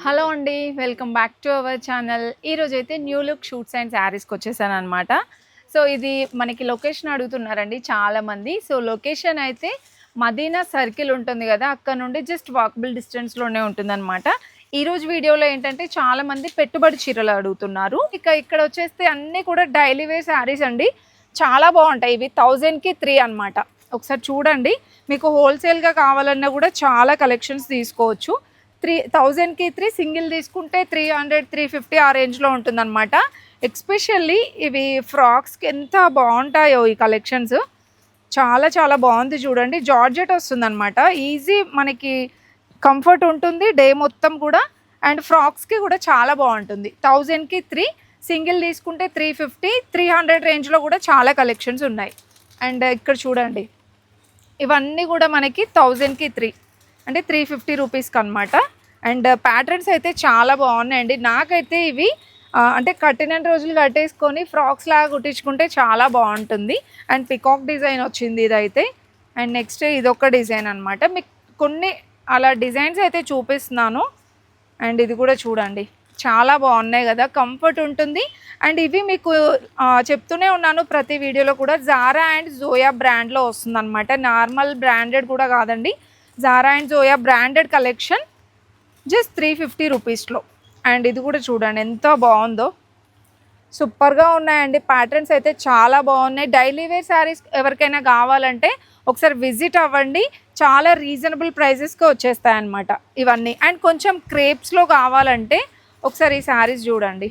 Hello అండి, welcome back to our channel. ఈరోజైతే new look shoots and శారీస్కి వచ్చేసాను అనమాట. సో ఇది మనకి లొకేషన్ అడుగుతున్నారండి చాలామంది. సో లొకేషన్ అయితే మదీనా సర్కిల్ ఉంటుంది కదా, అక్కడ నుండి జస్ట్ వాకబుల్ డిస్టెన్స్లోనే ఉంటుందన్నమాట. ఈరోజు వీడియోలో ఏంటంటే చాలామంది పెట్టుబడి చీరలు అడుగుతున్నారు. ఇక్కడ వచ్చేస్తే అన్నీ కూడా డైలీ వేర్ శారీస్ అండి, చాలా బాగుంటాయి. ఇవి 1000కి 3 అనమాట. ఒకసారి చూడండి, మీకు హోల్సేల్గా కావాలన్నా కూడా చాలా కలెక్షన్స్ తీసుకోవచ్చు. 3000కి 3 సింగిల్ తీసుకుంటే 300 350 ఆ రేంజ్లో ఉంటుందన్నమాట. ఎక్స్పెషల్లీ ఇవి ఫ్రాక్స్కి ఎంత బాగుంటాయో ఈ కలెక్షన్స్, చాలా చాలా బాగుంది చూడండి. జార్జెట్ వస్తుందన్నమాట, ఈజీ మనకి కంఫర్ట్ ఉంటుంది డే మొత్తం కూడా. అండ్ ఫ్రాక్స్కి కూడా చాలా బాగుంటుంది. 1000కి 3 సింగిల్ తీసుకుంటే 350 300 రేంజ్లో కూడా చాలా కలెక్షన్స్ ఉన్నాయి. అండ్ ఇక్కడ చూడండి, ఇవన్నీ కూడా మనకి 1000కి 3 అంటే 350 రూపీస్కి అనమాట. అండ్ ప్యాటర్న్స్ అయితే చాలా బాగున్నాయండి. నాకైతే ఇవి అంటే కట్టిన రోజులు కట్టేసుకొని ఫ్రాక్స్ లాగా కుట్టించుకుంటే చాలా బాగుంటుంది. అండ్ పికాక్ డిజైన్ వచ్చింది ఇదైతే. అండ్ నెక్స్ట్ ఇదొక డిజైన్ అనమాట. మీకు కొన్ని అలా డిజైన్స్ అయితే చూపిస్తున్నాను. అండ్ ఇది కూడా చూడండి, చాలా బాగున్నాయి కదా, కంఫర్ట్ ఉంటుంది. అండ్ ఇవి మీకు చెప్తూనే ఉన్నాను ప్రతి వీడియోలో కూడా, జారా అండ్ జోయా బ్రాండ్లో వస్తుందన్నమాట. నార్మల్ బ్రాండెడ్ కూడా కాదండి, Zara and Zoya branded collection just 350 రూపీస్లో. అండ్ ఇది కూడా చూడండి ఎంత బాగుందో, సూపర్గా ఉన్నాయండి. ప్యాటర్న్స్ అయితే చాలా బాగున్నాయి. డైలీ వేర్ శారీస్ ఎవరికైనా కావాలంటే ఒకసారి విజిట్ అవ్వండి, చాలా రీజనబుల్ ప్రైజెస్కి వచ్చేస్తాయి అన్నమాట ఇవన్నీ. అండ్ కొంచెం క్రేప్స్లో కావాలంటే ఒకసారి ఈ శారీస్ చూడండి,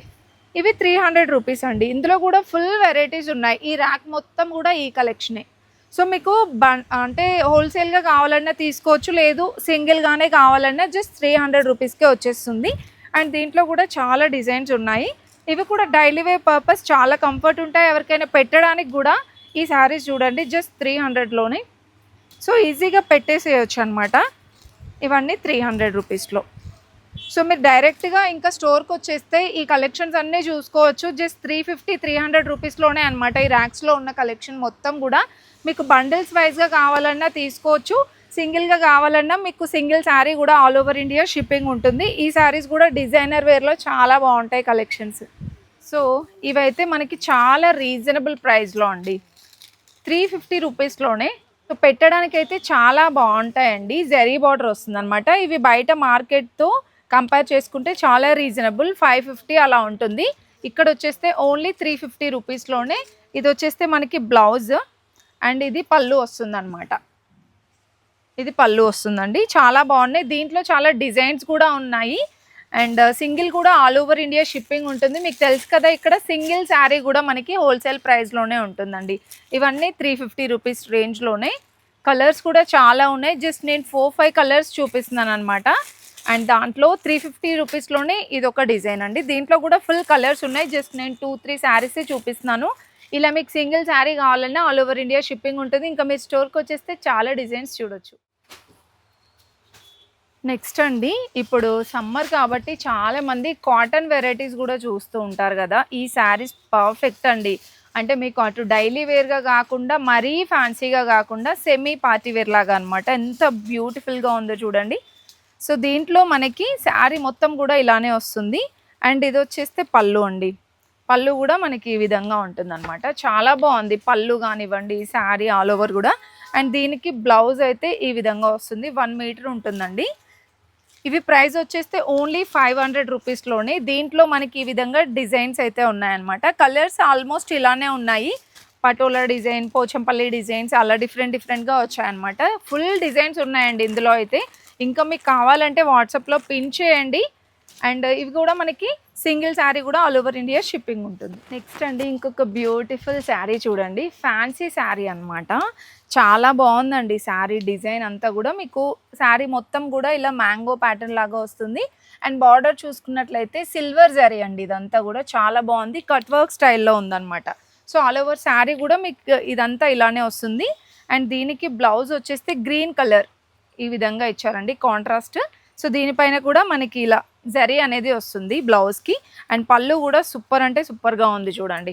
ఇవి 300 రూపీస్ అండి. ఇందులో కూడా ఫుల్ వెరైటీస్ ఉన్నాయి. ఈ ర్యాక్ మొత్తం కూడా ఈ కలెక్షనే. సో మీకు అంటే హోల్సేల్గా కావాలన్నా తీసుకోవచ్చు, లేదు సింగిల్గానే కావాలన్నా జస్ట్ 300 రూపీస్కే వచ్చేస్తుంది. అండ్ దీంట్లో కూడా చాలా డిజైన్స్ ఉన్నాయి. ఇవి కూడా డైలీ వేర్ పర్పస్ చాలా కంఫర్ట్ ఉంటాయి. ఎవరికైనా పెట్టడానికి కూడా ఈ శారీస్ చూడండి జస్ట్ 300లోనే, సో ఈజీగా పెట్టేసేయచ్చు అనమాట. ఇవన్నీ 300 రూపీస్లో. సో మీరు డైరెక్ట్గా ఇంకా స్టోర్కి వచ్చేస్తే ఈ కలెక్షన్స్ అన్నీ చూసుకోవచ్చు. జస్ట్ 350 300 రూపీస్లోనే అనమాట. ఈ ర్యాక్స్లో ఉన్న కలెక్షన్ మొత్తం కూడా మీకు బండిల్స్ వైజ్గా కావాలన్నా తీసుకోవచ్చు, సింగిల్గా కావాలన్నా మీకు సింగిల్ శారీ కూడా ఆల్ ఓవర్ ఇండియా షిప్పింగ్ ఉంటుంది. ఈ శారీస్ కూడా డిజైనర్ వేర్లో చాలా బాగుంటాయి కలెక్షన్స్. సో ఇవైతే మనకి చాలా రీజనబుల్ ప్రైస్లో అండి, 350 రూపీస్లోనే. సో పెట్టడానికి అయితే చాలా బాగుంటాయండి. జరీ బార్డర్ వస్తుందన్నమాట. ఇవి బయట మార్కెట్తో కంపేర్ చేసుకుంటే చాలా రీజనబుల్, 550 అలా ఉంటుంది. ఇక్కడ వచ్చేస్తే ఓన్లీ 350 రూపీస్లోనే. ఇది వచ్చేస్తే మనకి బ్లౌజ్ అండ్ ఇది పళ్ళు వస్తుందన్నమాట. ఇది పళ్ళు వస్తుందండి, చాలా బాగున్నాయి. దీంట్లో చాలా డిజైన్స్ కూడా ఉన్నాయి. అండ్ సింగిల్ కూడా ఆల్ ఓవర్ ఇండియా షిప్పింగ్ ఉంటుంది. మీకు తెలుసు కదా, ఇక్కడ సింగిల్ శారీ కూడా మనకి హోల్సేల్ ప్రైస్లోనే ఉంటుందండి. ఇవన్నీ 350 రూపీస్ రేంజ్లోనే. కలర్స్ కూడా చాలా ఉన్నాయి. జస్ట్ నేను 4-5 కలర్స్ చూపిస్తున్నాను అనమాట. అండ్ దాంట్లో 350 రూపీస్లోనే ఇదొక డిజైన్ అండి. దీంట్లో కూడా ఫుల్ కలర్స్ ఉన్నాయి. జస్ట్ నేను 2-3 శారీసే చూపిస్తున్నాను. ఇలా మీకు సింగిల్ శారీ కావాలన్నా ఆల్ ఓవర్ ఇండియా షిప్పింగ్ ఉంటుంది. ఇంకా మీ స్టోర్కి వచ్చేస్తే చాలా డిజైన్స్ చూడొచ్చు. నెక్స్ట్ అండి, ఇప్పుడు సమ్మర్ కాబట్టి చాలామంది కాటన్ వెరైటీస్ కూడా చూస్తూ ఉంటారు కదా. ఈ శారీస్ పర్ఫెక్ట్ అండి. అంటే మీకు అటు డైలీ వేర్గా కాకుండా మరీ ఫ్యాన్సీగా కాకుండా సెమీ పార్టీ వేర్ లాగా అనమాట. ఎంత బ్యూటిఫుల్గా ఉందో చూడండి. సో దీంట్లో మనకి శారీ మొత్తం కూడా ఇలానే వస్తుంది. అండ్ ఇది వచ్చేస్తే పళ్ళు అండి. పళ్ళు కూడా మనకి ఈ విధంగా ఉంటుందన్నమాట. చాలా బాగుంది పళ్ళు కానివ్వండి, శారీ ఆల్ ఓవర్ కూడా. అండ్ దీనికి బ్లౌజ్ అయితే ఈ విధంగా వస్తుంది, 1 మీటర్ ఉంటుందండి. ఇవి ప్రైస్ వచ్చేస్తే ఓన్లీ 500 రూపీస్లోనే. దీంట్లో మనకి ఈ విధంగా డిజైన్స్ అయితే ఉన్నాయన్నమాట. కలర్స్ ఆల్మోస్ట్ ఇలానే ఉన్నాయి. పటోలా డిజైన్, పోచంపల్లి డిజైన్స్ అలా డిఫరెంట్గా వచ్చాయన్నమాట. ఫుల్ డిజైన్స్ ఉన్నాయండి ఇందులో అయితే. ఇంకా మీకు కావాలంటే వాట్సాప్లో పిన్ చేయండి. అండ్ ఇవి కూడా మనకి సింగిల్ శారీ కూడా ఆల్ ఓవర్ ఇండియా షిప్పింగ్ ఉంటుంది. నెక్స్ట్ అండి, ఇంకొక బ్యూటిఫుల్ శారీ చూడండి, ఫ్యాన్సీ శారీ అనమాట. చాలా బాగుందండి శారీ డిజైన్ అంతా కూడా. మీకు శారీ మొత్తం కూడా ఇలా మ్యాంగో ప్యాటర్న్ లాగా వస్తుంది. అండ్ బార్డర్ చూసుకున్నట్లయితే సిల్వర్ జరీ అండి. ఇదంతా కూడా చాలా బాగుంది, కట్ వర్క్ స్టైల్లో ఉందన్నమాట. సో ఆల్ ఓవర్ శారీ కూడా మీకు ఇదంతా ఇలానే వస్తుంది. అండ్ దీనికి బ్లౌజ్ వచ్చేస్తే గ్రీన్ కలర్ ఈ విధంగా ఇచ్చారండి, కాంట్రాస్ట్. సో దీనిపైన కూడా మనకి ఇలా జరీ అనేది వస్తుంది బ్లౌజ్కి. అండ్ పళ్ళు కూడా సూపర్ అంటే సూపర్గా ఉంది చూడండి,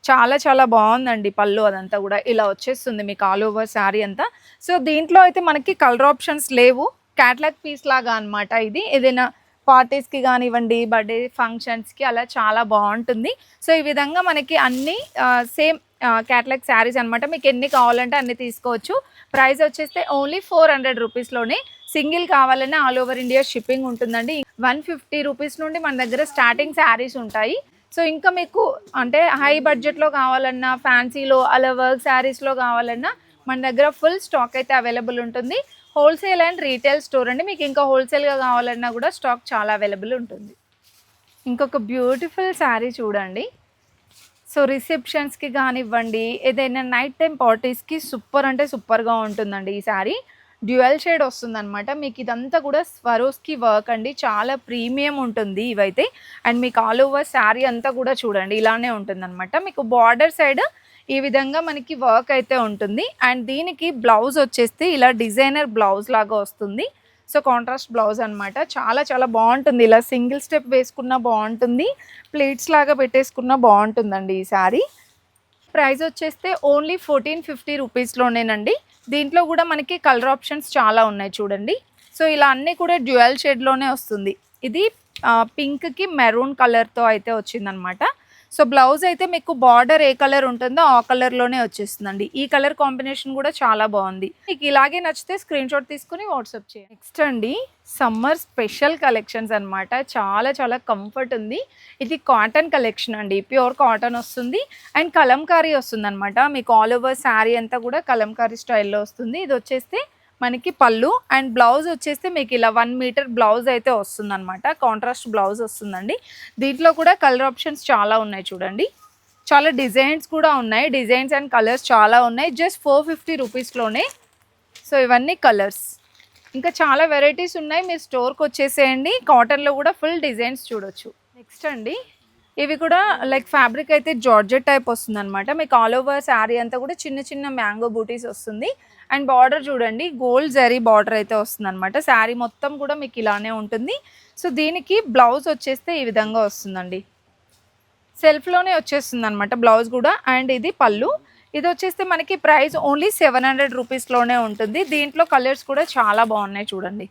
చాలా చాలా బాగుందండి పళ్ళు. అదంతా కూడా ఇలా వచ్చేస్తుంది మీకు ఆల్ ఓవర్ శారీ అంతా. సో దీంట్లో అయితే మనకి కలర్ ఆప్షన్స్ లేవు, క్యాటలాగ్ పీస్ లాగా అనమాట. ఇది ఏదైనా పార్టీస్కి కానివ్వండి, బర్త్డే ఫంక్షన్స్కి అలా చాలా బాగుంటుంది. సో ఈ విధంగా మనకి అన్ని సేమ్ క్యాటలాగ్ శారీస్ అనమాట. మీకు ఎన్ని కావాలంటే అన్ని తీసుకోవచ్చు. ప్రైస్ వచ్చేస్తే ఓన్లీ 400 రూపీస్లోనే. సింగిల్ కావాలన్నా ఆల్ ఓవర్ ఇండియా షిప్పింగ్ ఉంటుందండి. 150 రూపీస్ నుండి మన దగ్గర స్టార్టింగ్ శారీస్ ఉంటాయి. సో ఇంకా మీకు అంటే హై బడ్జెట్లో కావాలన్నా, ఫ్యాన్సీలో అలా వర్క్ శారీస్లో కావాలన్నా మన దగ్గర ఫుల్ స్టాక్ అయితే అవైలబుల్ ఉంటుంది. హోల్సేల్ అండ్ రీటైల్ స్టోర్ అండి. మీకు ఇంకా హోల్సేల్గా కావాలన్నా కూడా స్టాక్ చాలా అవైలబుల్ ఉంటుంది. ఇంకొక బ్యూటిఫుల్ శారీ చూడండి. సో రిసెప్షన్స్కి కానివ్వండి, ఏదైనా నైట్ టైం పార్టీస్కి సూపర్ అంటే సూపర్గా ఉంటుందండి ఈ శారీ. డ్యూయల్ షేడ్ వస్తుందన్నమాట. మీకు ఇదంతా కూడా స్వరోస్కి వర్క్ అండి. చాలా ప్రీమియం ఉంటుంది ఇవైతే. అండ్ మీకు ఆల్ ఓవర్ శారీ అంతా కూడా చూడండి ఇలానే ఉంటుందన్నమాట. మీకు బార్డర్ సైడ్ ఈ విధంగా మనకి వర్క్ అయితే ఉంటుంది. అండ్ దీనికి బ్లౌజ్ వచ్చేస్తే ఇలా డిజైనర్ బ్లౌజ్ లాగా వస్తుంది. సో కాంట్రాస్ట్ బ్లౌజ్ అనమాట. చాలా చాలా బాగుంటుంది. ఇలా సింగిల్ స్టెప్ వేసుకున్నా బాగుంటుంది, ప్లేట్స్ లాగా పెట్టేసుకున్నా బాగుంటుందండి ఈ శారీ. ప్రైస్ వచ్చేస్తే ఓన్లీ 1450 రూపీస్లోనేనండి. దీంట్లో కూడా మనకి కలర్ ఆప్షన్స్ చాలా ఉన్నాయి చూడండి. సో ఇలా అన్నీ కూడా డ్యూయల్ షేడ్లోనే వస్తుంది. ఇది పింక్కి మెరూన్ కలర్తో అయితే వచ్చిందనమాట. సో బ్లౌజ్ అయితే మీకు బార్డర్ ఏ కలర్ ఉంటుందో ఆ కలర్లోనే వచ్చేస్తుందండి. ఈ కలర్ కాంబినేషన్ కూడా చాలా బాగుంది. మీకు ఇలాగే నచ్చితే స్క్రీన్ షాట్ తీసుకుని వాట్సాప్ చేయండి. నెక్స్ట్ అండి సమ్మర్ స్పెషల్ కలెక్షన్స్ అనమాట. చాలా చాలా కంఫర్ట్ ఉంది. ఇది కాటన్ కలెక్షన్ అండి. ప్యూర్ కాటన్ వస్తుంది అండ్ కలంకారీ వస్తుంది అనమాట. మీకు ఆల్ ఓవర్ శారీ అంతా కూడా కలంకారీ స్టైల్లో వస్తుంది. ఇది వచ్చేస్తే మనకి పళ్ళు అండ్ బ్లౌజ్ వచ్చేస్తే మీకు ఇలా 1 మీటర్ బ్లౌజ్ అయితే వస్తుంది అనమాట. కాంట్రాస్ట్ బ్లౌజ్ వస్తుందండి. దీంట్లో కూడా కలర్ ఆప్షన్స్ చాలా ఉన్నాయి చూడండి. చాలా డిజైన్స్ కూడా ఉన్నాయి. డిజైన్స్ అండ్ కలర్స్ చాలా ఉన్నాయి. జస్ట్ 450 రూపీస్లోనే. సో ఇవన్నీ కలర్స్. ఇంకా చాలా వెరైటీస్ ఉన్నాయి. మీరు స్టోర్కి వచ్చేసేయండి. కాటన్లో కూడా ఫుల్ డిజైన్స్ చూడొచ్చు. నెక్స్ట్ అండి ఇవి కూడా లైక్ ఫ్యాబ్రిక్ అయితే జార్జెట్ టైప్ వస్తుంది అనమాట. మీకు ఆల్ ఓవర్ శారీ అంతా కూడా చిన్న చిన్న మ్యాంగో బూటీస్ వస్తుంది. అండ్ బార్డర్ చూడండి గోల్డ్ జరీ బార్డర్ అయితే వస్తుంది అనమాట. శారీ మొత్తం కూడా మీకు ఇలానే ఉంటుంది. సో దీనికి బ్లౌజ్ వచ్చేస్తే ఈ విధంగా వస్తుందండి. సెల్ఫ్లోనే వచ్చేస్తుంది అనమాట బ్లౌజ్ కూడా. అండ్ ఇది పళ్ళు. ఇది వచ్చేస్తే మనకి ప్రైస్ ఓన్లీ 700 రూపీస్లోనే ఉంటుంది. దీంట్లో కలర్స్ కూడా చాలా బాగున్నాయి చూడండి.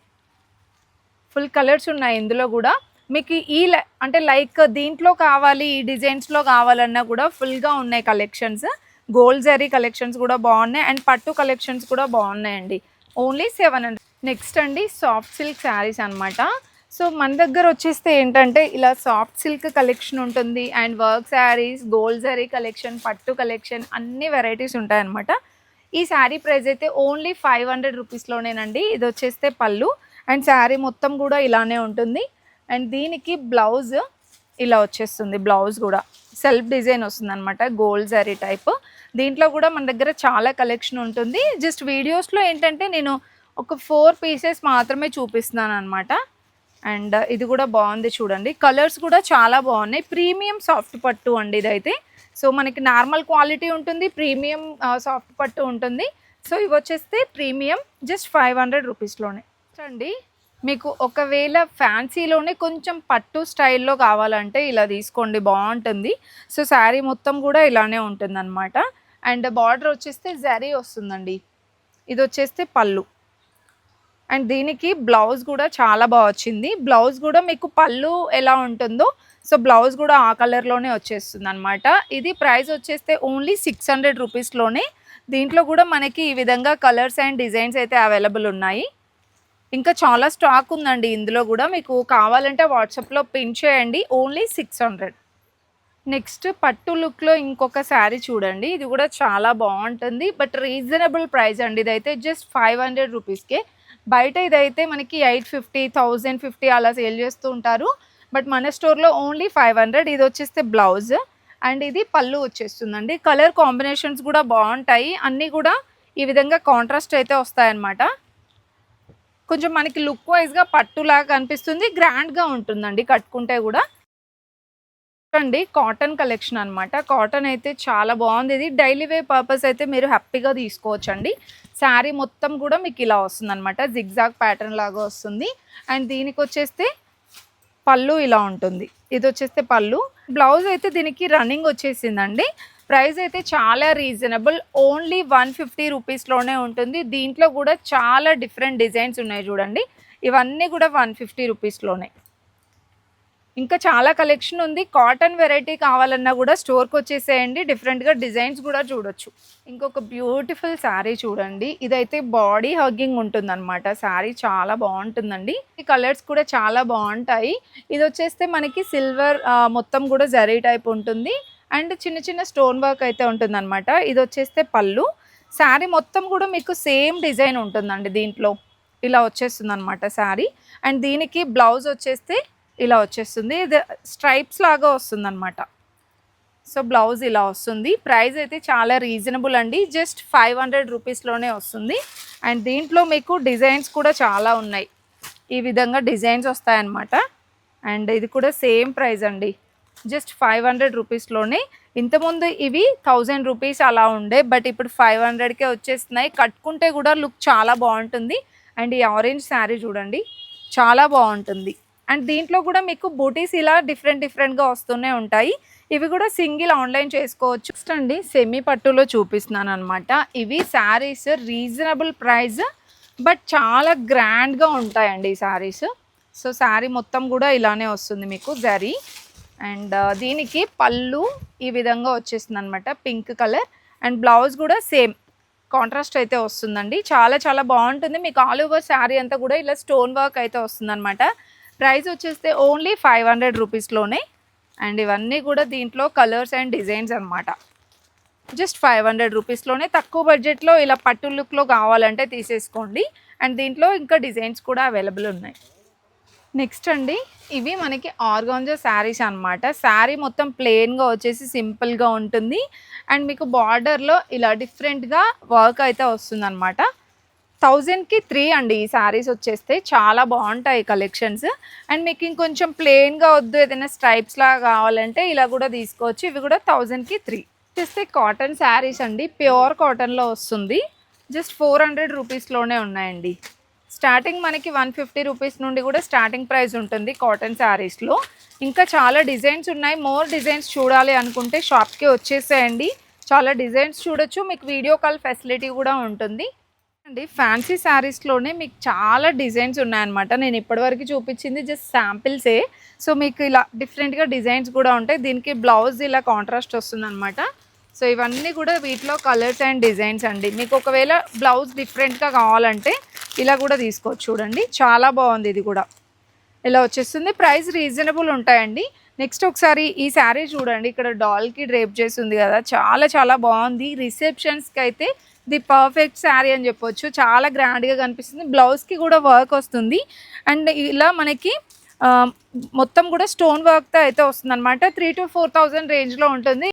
ఫుల్ కలర్స్ ఉన్నాయి ఇందులో కూడా. మీకు ఈ అంటే లైక్ దీంట్లో కావాలి, ఈ డిజైన్స్లో కావాలన్నా కూడా ఫుల్గా ఉన్నాయి కలెక్షన్స్. గోల్డ్ జరీ కలెక్షన్స్ కూడా బాగున్నాయి అండ్ పట్టు కలెక్షన్స్ కూడా బాగున్నాయండి. ఓన్లీ 700. నెక్స్ట్ అండి సాఫ్ట్ సిల్క్ శారీస్ అనమాట. సో మన దగ్గర వచ్చేస్తే ఏంటంటే ఇలా సాఫ్ట్ సిల్క్ కలెక్షన్ ఉంటుంది and work saris, gold zari collection, పట్టు కలెక్షన్ అన్ని వెరైటీస్ ఉంటాయన్నమాట. ఈ శారీ ప్రైస్ అయితే ఓన్లీ 500 రూపీస్లోనేనండి. ఇది వచ్చేస్తే పళ్ళు అండ్ శారీ మొత్తం కూడా ఇలానే ఉంటుంది. అండ్ దీనికి బ్లౌజ్ ఇలా వచ్చేస్తుంది. బ్లౌజ్ కూడా సెల్ఫ్ డిజైన్ వస్తుంది అనమాట. Gold zari type. దీంట్లో కూడా మన దగ్గర చాలా కలెక్షన్ ఉంటుంది. జస్ట్ వీడియోస్లో ఏంటంటే నేను ఒక 4 పీసెస్ మాత్రమే చూపిస్తున్నాను అనమాట. అండ్ ఇది కూడా బాగుంది చూడండి. కలర్స్ కూడా చాలా బాగున్నాయి. ప్రీమియం సాఫ్ట్ పట్టు అండి ఇదైతే. సో మనకి నార్మల్ క్వాలిటీ ఉంటుంది, ప్రీమియం సాఫ్ట్ పట్టు ఉంటుంది. సో ఇవి వచ్చేస్తే ప్రీమియం జస్ట్ 500 రూపీస్లోనే అండి. మీకు ఒకవేళ ఫ్యాన్సీలోనే కొంచెం పట్టు స్టైల్లో కావాలంటే ఇలా తీసుకోండి, బాగుంటుంది. సో శారీ మొత్తం కూడా ఇలానే ఉంటుందన్నమాట. అండ్ బార్డర్ వచ్చేస్తే జరీ వస్తుందండి. ఇది వచ్చేస్తే పళ్ళు అండ్ దీనికి బ్లౌజ్ కూడా చాలా బాగా వచ్చింది. బ్లౌజ్ కూడా మీకు పళ్ళు ఎలా ఉంటుందో సో బ్లౌజ్ కూడా ఆ కలర్లోనే వచ్చేస్తుంది అనమాట. ఇది ప్రైస్ వచ్చేస్తే ఓన్లీ 600 రూపీస్లోనే. దీంట్లో కూడా మనకి ఈ విధంగా కలర్స్ అండ్ డిజైన్స్ అయితే అవైలబుల్ ఉన్నాయి. ఇంకా చాలా స్టాక్ ఉందండి ఇందులో కూడా. మీకు కావాలంటే వాట్సాప్లో పిన్ చేయండి. ఓన్లీ 600. నెక్స్ట్ పట్టు లుక్లో ఇంకొక శారీ చూడండి. ఇది కూడా చాలా బాగుంటుంది బట్ రీజనబుల్ ప్రైస్ అండి. ఇదైతే జస్ట్ 500 రూపీస్కే. బయట ఇదైతే మనకి 850, 1050 అలా సేల్ చేస్తూ ఉంటారు. బట్ మన స్టోర్లో ఓన్లీ 500. ఇది వచ్చేస్తే బ్లౌజ్ అండ్ ఇది పళ్ళు వచ్చేస్తుందండి. కలర్ కాంబినేషన్స్ కూడా బాగుంటాయి. అన్నీ కూడా ఈ విధంగా కాంట్రాస్ట్ అయితే వస్తాయన్నమాట. కొంచెం మనకి లుక్ వైజ్గా పట్టులాగా కనిపిస్తుంది, గ్రాండ్గా ఉంటుందండి కట్టుకుంటే కూడా. అండి కాటన్ కలెక్షన్ అనమాట. కాటన్ అయితే చాలా బాగుంది. ఇది డైలీ వేర్ పర్పస్ అయితే మీరు హ్యాపీగా తీసుకోవచ్చండి. శారీ మొత్తం కూడా మీకు ఇలా వస్తుంది అనమాట. జిగ్జాగ్ ప్యాటర్న్ లాగా వస్తుంది. అండ్ దీనికి వచ్చేస్తే పళ్ళు ఇలా ఉంటుంది. ఇది వచ్చేస్తే పళ్ళు. బ్లౌజ్ అయితే దీనికి రన్నింగ్ వచ్చేసిందండి. ప్రైస్ అయితే చాలా రీజనబుల్. ఓన్లీ 150 రూపీస్లోనే ఉంటుంది. దీంట్లో కూడా చాలా డిఫరెంట్ డిజైన్స్ ఉన్నాయి చూడండి. ఇవన్నీ కూడా 150 రూపీస్లోనే. ఇంకా చాలా కలెక్షన్ ఉంది. కాటన్ వెరైటీ కావాలన్నా కూడా స్టోర్కి వచ్చేసేయండి. డిఫరెంట్గా డిజైన్స్ కూడా చూడొచ్చు. ఇంకొక బ్యూటిఫుల్ శారీ చూడండి. ఇదైతే బాడీ హగ్గింగ్ ఉంటుందన్నమాట. శారీ చాలా బాగుంటుందండి. ఈ కలర్స్ కూడా చాలా బాగుంటాయి. ఇది వచ్చేస్తే మనకి సిల్వర్ మొత్తం కూడా జరీ టైప్ ఉంటుంది. అండ్ చిన్న చిన్న స్టోన్ వర్క్ అయితే ఉంటుందన్నమాట. ఇది వచ్చేస్తే పళ్ళు. శారీ మొత్తం కూడా మీకు సేమ్ డిజైన్ ఉంటుందండి. దీంట్లో ఇలా వచ్చేస్తుంది అనమాట శారీ. అండ్ దీనికి బ్లౌజ్ వచ్చేస్తే ఇలా వచ్చేస్తుంది. ఇది స్ట్రైప్స్ లాగా వస్తుంది అనమాట. సో బ్లౌజ్ ఇలా వస్తుంది. ప్రైస్ అయితే చాలా రీజనబుల్ అండి. జస్ట్ 500 రూపీస్లోనే వస్తుంది. అండ్ దీంట్లో మీకు డిజైన్స్ కూడా చాలా ఉన్నాయి. ఈ విధంగా డిజైన్స్ వస్తాయన్నమాట. అండ్ ఇది కూడా సేమ్ ప్రైస్ అండి. జస్ట్ 500 రూపీస్లోనే. ఇంతకుముందు ఇవి 1000 రూపీస్ అలా ఉండే, బట్ ఇప్పుడు 500కే వచ్చేస్తున్నాయి. కట్టుకుంటే కూడా లుక్ చాలా బాగుంటుంది. అండ్ ఈ ఆరెంజ్ శారీ చూడండి, చాలా బాగుంటుంది. అండ్ దీంట్లో కూడా మీకు బూటీస్ ఇలా డిఫరెంట్గా వస్తూనే ఉంటాయి. ఇవి కూడా సింగిల్ ఆన్లైన్ చేసుకోవచ్చు. నెక్స్ట్ అండి సెమీ పట్టులో చూపిస్తున్నాను అనమాట. ఇవి శారీస్ రీజనబుల్ ప్రైస్, బట్ చాలా గ్రాండ్గా ఉంటాయండి ఈ శారీస్. సో శారీ మొత్తం కూడా ఇలానే వస్తుంది మీకు జరీ. అండ్ దీనికి పళ్ళు ఈ విధంగా వచ్చేస్తుంది అనమాట, పింక్ కలర్. అండ్ బ్లౌజ్ కూడా సేమ్ కాంట్రాస్ట్ అయితే వస్తుందండి. చాలా చాలా బాగుంటుంది. మీకు ఆల్ ఓవర్ శారీ అంతా కూడా ఇలా స్టోన్ వర్క్ అయితే వస్తుంది అనమాట. ప్రైస్ వచ్చేస్తే ఓన్లీ 500 రూపీస్లోనే. అండ్ ఇవన్నీ కూడా దీంట్లో కలర్స్ అండ్ డిజైన్స్ అనమాట. జస్ట్ 500 రూపీస్లోనే. తక్కువ బడ్జెట్లో ఇలా పట్టు లుక్లో కావాలంటే తీసేసుకోండి. అండ్ దీంట్లో ఇంకా డిజైన్స్ కూడా అవైలబుల్ ఉన్నాయి. నెక్స్ట్ అండి ఇవి మనకి ఆర్గాంజా శారీస్ అనమాట. శారీ మొత్తం ప్లెయిన్గా వచ్చేసి సింపుల్గా ఉంటుంది. అండ్ మీకు బార్డర్లో ఇలా డిఫరెంట్గా వర్క్ అయితే వస్తుంది అనమాట. 1000కి 3 అండి ఈ శారీస్ వచ్చేస్తే. చాలా బాగుంటాయి కలెక్షన్స్. అండ్ మీకు ఇంకొంచెం ప్లెయిన్గా వద్దు, ఏదైనా స్ట్రైప్స్ లాగా కావాలంటే ఇలా కూడా తీసుకోవచ్చు. ఇవి కూడా 1000కి 3. వచ్చేస్తే కాటన్ శారీస్ అండి, ప్యూర్ కాటన్లో వస్తుంది. జస్ట్ 400 రూపీస్లోనే ఉన్నాయండి. స్టార్టింగ్ మనకి 150 రూపీస్ నుండి కూడా స్టార్టింగ్ ప్రైస్ ఉంటుంది కాటన్ శారీస్లో. ఇంకా చాలా డిజైన్స్ ఉన్నాయి. మోర్ డిజైన్స్ చూడాలి అనుకుంటే షాప్కి వచ్చేసేయండి. చాలా డిజైన్స్ చూడొచ్చు. మీకు వీడియో కాల్ ఫెసిలిటీ కూడా ఉంటుంది అండి. ఫ్యాన్సీ శారీస్లోనే మీకు చాలా డిజైన్స్ ఉన్నాయన్నమాట. నేను ఇప్పటివరకు చూపించింది జస్ట్ శాంపిల్సే. సో మీకు ఇలా డిఫరెంట్గా డిజైన్స్ కూడా ఉంటాయి. దీనికి బ్లౌజ్ ఇలా కాంట్రాస్ట్ వస్తుంది అనమాట. సో ఇవన్నీ కూడా వీటిలో కలర్స్ అండ్ డిజైన్స్ అండి. మీకు ఒకవేళ బ్లౌజ్ డిఫరెంట్గా కావాలంటే ఇలా కూడా తీసుకోవచ్చు. చూడండి చాలా బాగుంది. ఇది కూడా ఇలా వచ్చేస్తుంది. ప్రైస్ రీజనబుల్ ఉంటాయండి. నెక్స్ట్ ఒకసారి ఈ శారీ చూడండి. ఇక్కడ డాల్కి డ్రేప్ చేసి ఉంది కదా, చాలా చాలా బాగుంది. రిసెప్షన్స్కి అయితే ది పర్ఫెక్ట్ శారీ అని చెప్పొచ్చు. చాలా గ్రాండ్గా కనిపిస్తుంది. బ్లౌజ్కి కూడా వర్క్ వస్తుంది. అండ్ ఇలా మనకి మొత్తం కూడా స్టోన్ వర్క్తో అయితే వస్తుంది అనమాట. 3,000 to 4,000 రేంజ్లో ఉంటుంది.